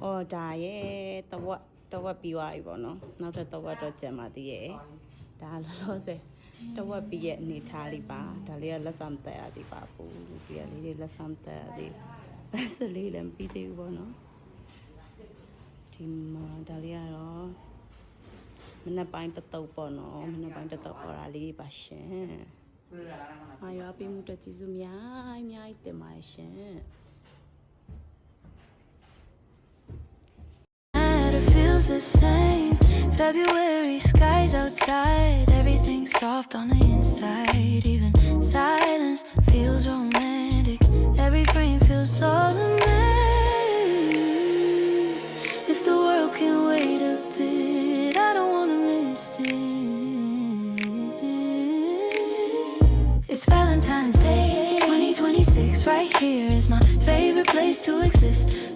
အော်ဒါရဲ့တဝက်ပြီးသွားပြီပေါ့နော်နောက်ထပ်တဝက်တော့ကျန်ပါသေးရဲ့ဒါလောလောဆယ်တဝက်ပြီးရဲ့အနေထားလေးပါဒါလေးကလက်ဆောင်တက်ရသေးပါဘူးဒီကလေးလေးလက်ဆောင်တက်ရသေးဘတ်စလေးလည်းမပြီးသေးဘူးပေါ့နော်ဒီမှာဒါလေးကတော့မနက်ပိုင်းတတုပ်ပေါ့နော်မနက်ပိုင်းတတုပ်ခေါ်တာလေးပါရှင်အားရပေးမှုတက်ကြည့်စုများကြီးတင်ပါရှင် Feels the same. February skies outside. Everything's soft on the inside. Even silence feels romantic. Every frame feels solemn. If the world can wait a bit, I don't wanna miss this. It's Valentine's Day, 2026. Right here is my favorite place to exist.